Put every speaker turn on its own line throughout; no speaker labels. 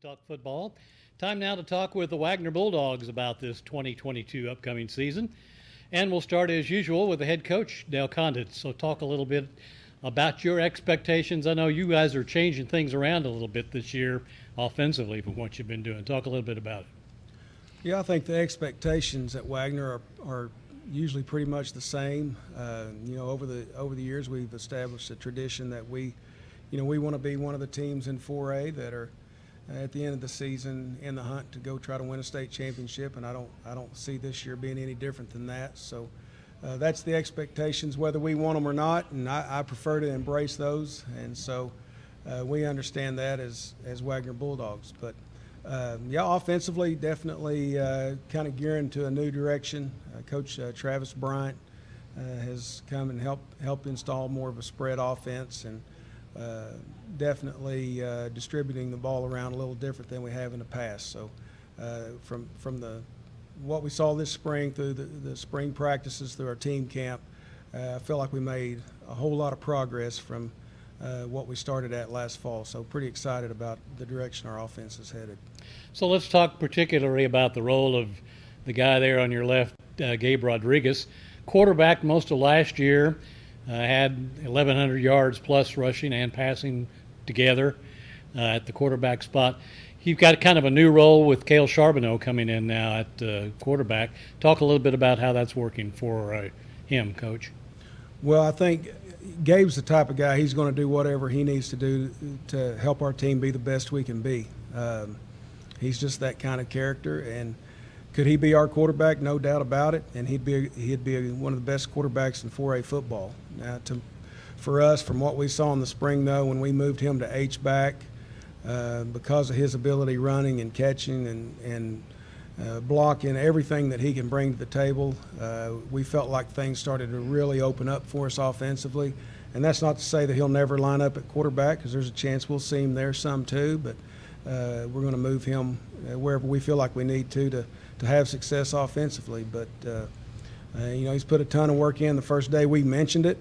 Talk football. Time now to talk with the Wagoner Bulldogs about this 2022 upcoming season. And we'll start as usual with the head coach, Dale Condit. So talk a little bit about your expectations. I know you guys are changing things around a little bit this year offensively from what you've been doing. Talk a little bit about it.
Yeah, I think the expectations at Wagoner are usually pretty much the same. Over the years we've established a tradition that we want to be one of the teams in 4A that are at the end of the season in the hunt to go try to win a state championship, and I don't see this year being any different than that. So that's the expectations, whether we want them or not, and I prefer to embrace those. And so we understand that as Wagoner Bulldogs. But offensively, definitely kind of gearing to a new direction. Coach Travis Bryant has come and helped install more of a spread offense, and definitely distributing the ball around a little different than we have in the past. So from what we saw this spring through the spring practices through our team camp, I feel like we made a whole lot of progress from what we started at last fall. So pretty excited about the direction our offense is headed.
So let's talk particularly about the role of the guy there on your left, Gabe Rodriguez. Quarterback most of last year, had 1,100 yards plus rushing and passing together at the quarterback spot. You've got kind of a new role with Cale Charbonneau coming in now at quarterback. Talk a little bit about how that's working for him, Coach.
Well, I think Gabe's the type of guy, he's going to do whatever he needs to do to help our team be the best we can be. He's just that kind of character, and could he be our quarterback? No doubt about it, and he'd be one of the best quarterbacks in 4A football. Now, for us, from what we saw in the spring, though, when we moved him to H-back, because of his ability running and catching and blocking, everything that he can bring to the table, we felt like things started to really open up for us offensively. And that's not to say that he'll never line up at quarterback, because there's a chance we'll see him there some too, but we're going to move him wherever we feel like we need to have success offensively. But he's put a ton of work in. The first day we mentioned it,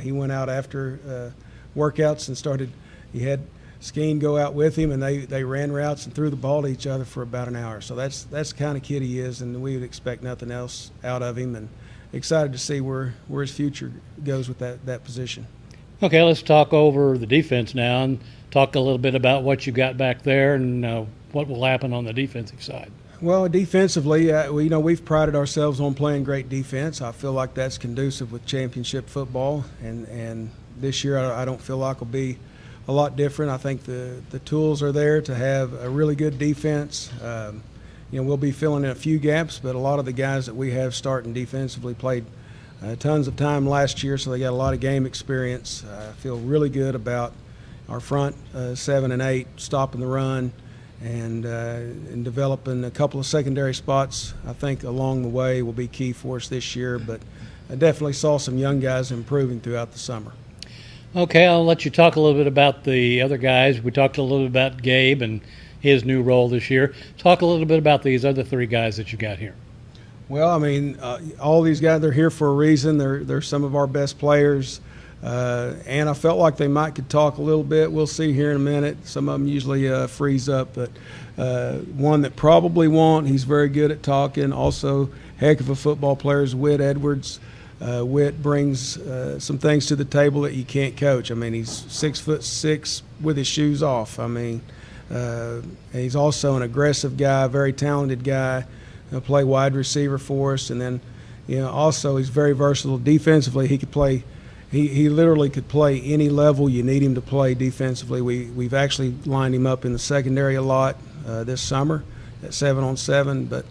he went out after workouts and he had Skeen go out with him, and they ran routes and threw the ball to each other for about an hour. So that's the kind of kid he is, and we would expect nothing else out of him, and excited to see where his future goes with that position.
Okay, let's talk over the defense now and talk a little bit about what you got back there and what will happen on the defensive side.
Well, defensively, we've prided ourselves on playing great defense. I feel like that's conducive with championship football, and this year I don't feel like will be a lot different. I think the tools are there to have a really good defense. We'll be filling in a few gaps, but a lot of the guys that we have starting defensively played tons of time last year, so they got a lot of game experience. I feel really good about our front 7 and 8 stopping the run, and developing a couple of secondary spots. I think along the way will be key for us this year, but I definitely saw some young guys improving throughout the summer.
Okay, I'll let you talk a little bit about the other guys. We talked a little bit about Gabe and his new role this year. Talk a little bit about these other 3 guys that you got here.
Well, I mean, all these guys, they're here for a reason. They're some of our best players. And I felt like they could talk a little bit. We'll see here in a minute. Some of them usually freeze up, but one that probably won't. He's very good at talking. Also, heck of a football player is Whit Edwards. Whit brings some things to the table that you can't coach. I mean, he's 6'6" with his shoes off. I mean, he's also an aggressive guy, very talented guy. He'll play wide receiver for us, and then also he's very versatile defensively. He could play. He literally could play any level you need him to play defensively. We've actually lined him up in the secondary a lot this summer at 7-on-7, but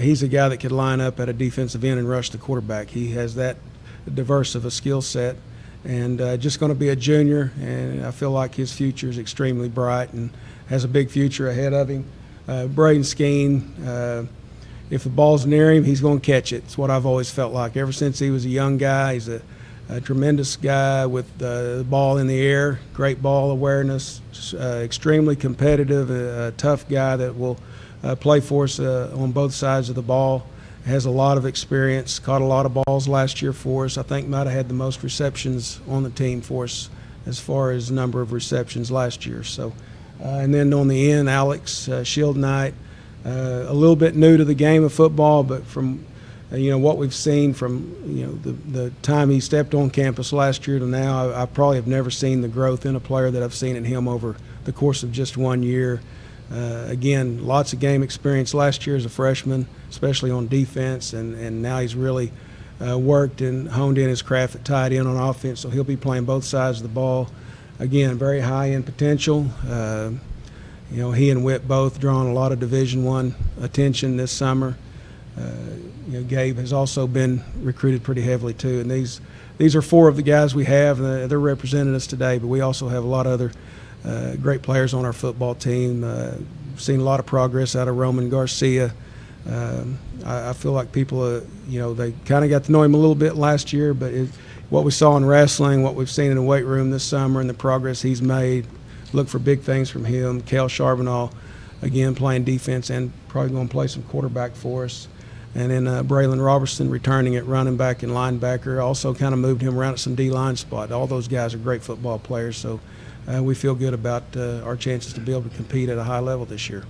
he's a guy that could line up at a defensive end and rush the quarterback. He has that diverse of a skill set, and just going to be a junior, and I feel like his future is extremely bright and has a big future ahead of him. Braden Skeen, if the ball's near him, he's going to catch it. It's what I've always felt like. Ever since he was a young guy, he's a tremendous guy with the ball in the air, great ball awareness, extremely competitive, a tough guy that will play for us on both sides of the ball. Has a lot of experience, caught a lot of balls last year for us. I think might have had the most receptions on the team for us as far as number of receptions last year. So And then on the end, Alex Shield Knight, a little bit new to the game of football, but from what we've seen from the time he stepped on campus last year to now, I probably have never seen the growth in a player that I've seen in him over the course of just 1 year. Again, lots of game experience last year as a freshman, especially on defense, and now he's really worked and honed in his craft at tight end on offense, so he'll be playing both sides of the ball. Again, very high in potential. He and Whit both drawn a lot of Division I attention this summer. Gabe has also been recruited pretty heavily too, and these are 4 of the guys we have. They're representing us today, but we also have a lot of other great players on our football team. Seen a lot of progress out of Roman Garcia. I feel like people, they kind of got to know him a little bit last year, but what we saw in wrestling, what we've seen in the weight room this summer, and the progress he's made, look for big things from him. Kel Charbonneau, again, playing defense and probably going to play some quarterback for us. And then Braylon Robertson returning at running back and linebacker, also kind of moved him around at some D-line spot. All those guys are great football players, so we feel good about our chances to be able to compete at a high level this year.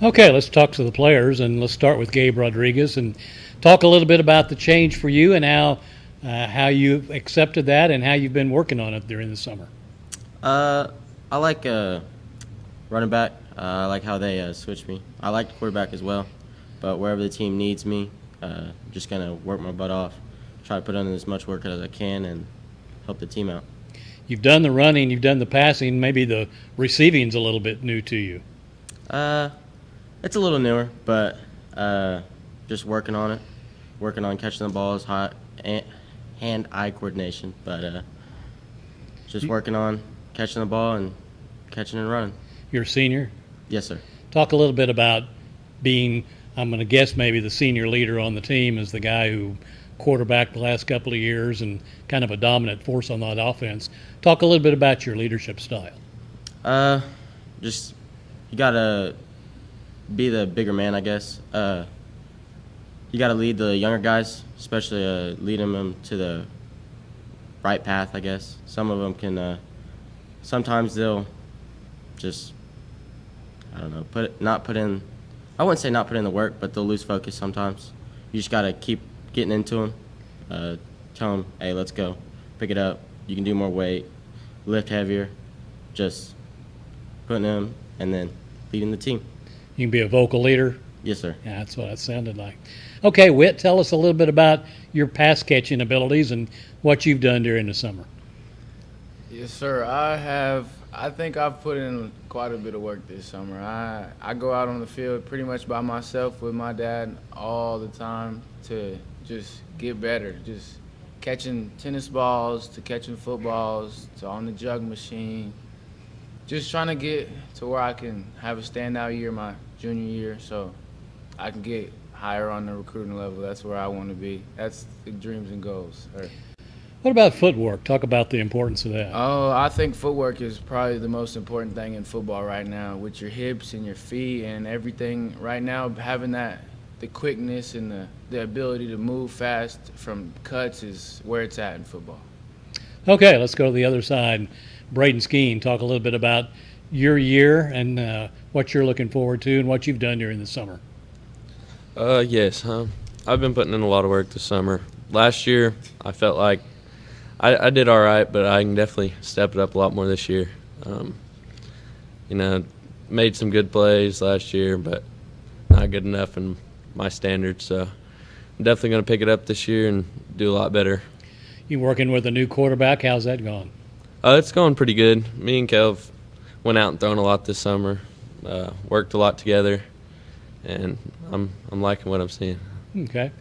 Okay, let's talk to the players, and let's start with Gabe Rodriguez and talk a little bit about the change for you and how you've accepted that and how you've been working on it during the summer.
I like running back. I like how they switch me. I like quarterback as well, but wherever the team needs me, just going to work my butt off, try to put in as much work as I can and help the team out.
You've done the running, you've done the passing, maybe the receiving's a little bit new to you.
It's a little newer, but just working on it, working on catching the balls, hand-eye coordination, but just working on catching the ball and catching and running.
You're a senior?
Yes, sir.
Talk a little bit about being, I'm going to guess maybe the senior leader on the team as the guy who quarterbacked the last couple of years and kind of a dominant force on that offense. Talk a little bit about your leadership style.
Just you got to be the bigger man, I guess. You got to lead the younger guys, especially leading them to the right path, I guess. Some of them can sometimes they'll just, I don't know, I wouldn't say not put in the work, but they'll lose focus sometimes. You just got to keep getting into them, tell them, hey, let's go, pick it up, you can do more weight, lift heavier, just putting them and then leading the team.
You can be a vocal leader?
Yes, sir.
Yeah, that's what it sounded like. Okay, Whit, tell us a little bit about your pass catching abilities and what you've done during the summer.
Yes, sir. I think I've put in quite a bit of work this summer. I go out on the field pretty much by myself with my dad all the time to just get better. Just catching tennis balls to catching footballs to on the jug machine. Just trying to get to where I can have a standout year my junior year so I can get higher on the recruiting level. That's where I want to be. That's the dreams and goals.
What about footwork? Talk about the importance of that.
Oh, I think footwork is probably the most important thing in football right now, with your hips and your feet and everything. Right now, having the quickness and the ability to move fast from cuts is where it's at in football.
Okay, let's go to the other side. Braden Skeen, talk a little bit about your year and what you're looking forward to and what you've done during the summer.
Yes, I've been putting in a lot of work this summer. Last year, I felt like I did all right, but I can definitely step it up a lot more this year. Made some good plays last year, but not good enough in my standards. So I'm definitely going to pick it up this year and do a lot better.
You working with a new quarterback? How's that going?
It's going pretty good. Me and Kev went out and thrown a lot this summer, worked a lot together, and I'm liking what I'm seeing.
Okay.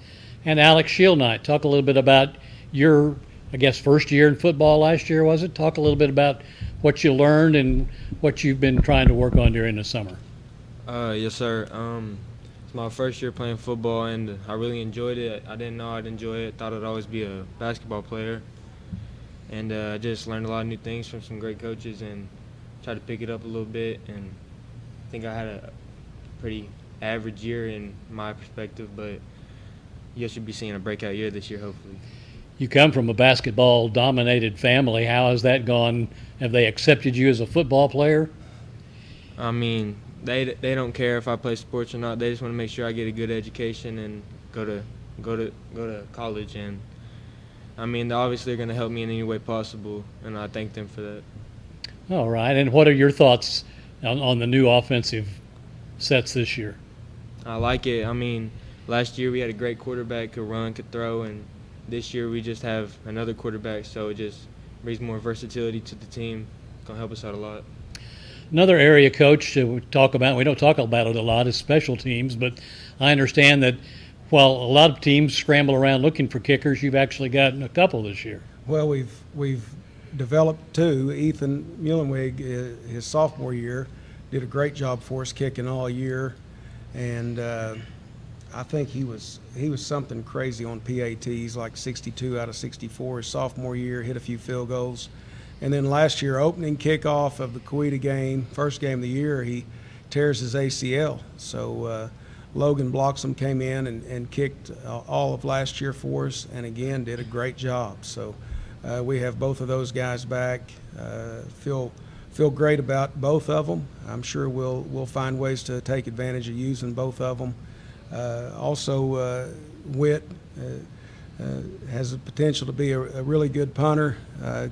And Alex Shield Knight, talk a little bit about your, I guess, first year in football last year, was it? Talk a little bit about what you learned and what you've been trying to work on during the summer.
Yes, sir. It's my first year playing football, and I really enjoyed it. I didn't know I'd enjoy it. Thought I'd always be a basketball player. And I just learned a lot of new things from some great coaches and tried to pick it up a little bit. And I think I had a pretty average year in my perspective, but you should be seeing a breakout year this year, hopefully.
You come from a basketball-dominated family. How has that gone? Have they accepted you as a football player?
I mean, they don't care if I play sports or not. They just want to make sure I get a good education and go to college. And I mean, obviously they're going to help me in any way possible, and I thank them for that.
All right. And what are your thoughts on the new offensive sets this year?
I like it. I mean, last year we had a great quarterback, could run, could throw, and this year we just have another quarterback, so it just brings more versatility to the team. It's going to help us out a lot.
Another area, Coach, we talk about, we don't talk about it a lot, is special teams, but I understand that while a lot of teams scramble around looking for kickers, you've actually gotten a couple this year.
Well, we've developed two. Ethan Muhlenweg, his sophomore year, did a great job for us kicking all year, and I think he was something crazy on PATs, like 62 out of 64 his sophomore year, hit a few field goals. And then last year, opening kickoff of the Coweta game, first game of the year, he tears his ACL. So Logan Bloxham came in and kicked all of last year for us, and again did a great job. So we have both of those guys back. Feel great about both of them. I'm sure we'll find ways to take advantage of using both of them. Also, Witt has the potential to be a really good punter.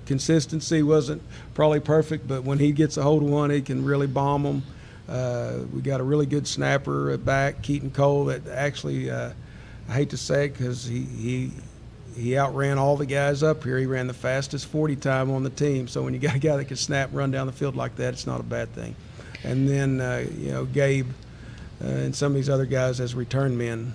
Consistency wasn't probably perfect, but when he gets a hold of one, he can really bomb them. We got a really good snapper back, Keaton Cole, that actually, I hate to say it because he outran all the guys up here. He ran the fastest 40 time on the team. So when you got a guy that can snap and run down the field like that, it's not a bad thing. And then, Gabe and some of these other guys as return men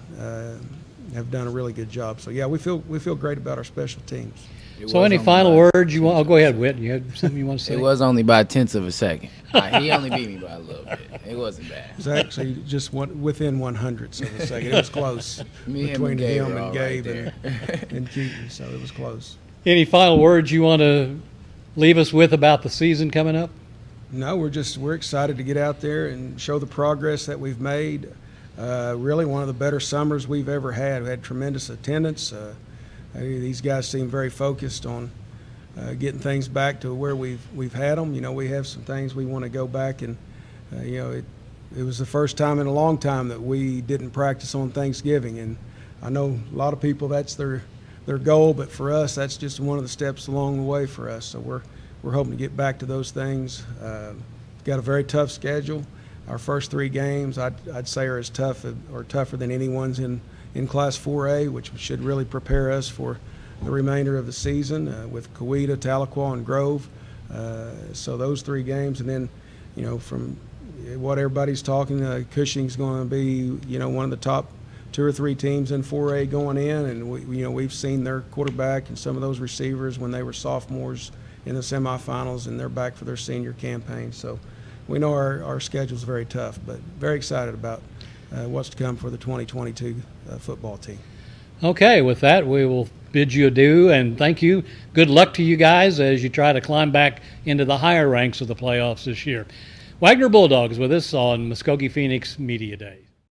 have done a really good job. So yeah, we feel great about our special teams.
So any final words you want? Oh, go ahead, Whit. You had something you want to say?
It was only by tenths of a second. He only beat me by a little bit. It wasn't bad.
It was actually just within 100ths of a second. It was close
Me
between him and
right
Gabe and Keaton, so it was close.
Any final words you want to leave us with about the season coming up?
No, we're excited to get out there and show the progress that we've made. Really one of the better summers we've ever had. We had tremendous attendance. These guys seem very focused on getting things back to where we've had them. We have some things we want to go back and, it was the first time in a long time that we didn't practice on Thanksgiving. And I know a lot of people, that's their goal, but for us, that's just one of the steps along the way for us. So we're hoping to get back to those things. Got a very tough schedule. Our first three games, I'd say, are as tough or tougher than anyone's in Class 4A, which should really prepare us for the remainder of the season with Coweta, Tahlequah, and Grove. So those three games, and then, from what everybody's talking, Cushing's going to be, one of the top 2 or 3 teams in 4A going in, and we've seen their quarterback and some of those receivers when they were sophomores in the semifinals, and they're back for their senior campaign. So we know our schedule's very tough, but very excited about what's to come for the 2022 football team.
Okay, with that, we will bid you adieu and thank you. Good luck to you guys as you try to climb back into the higher ranks of the playoffs this year. Wagoner Bulldogs with us on Muskogee Phoenix Media Days.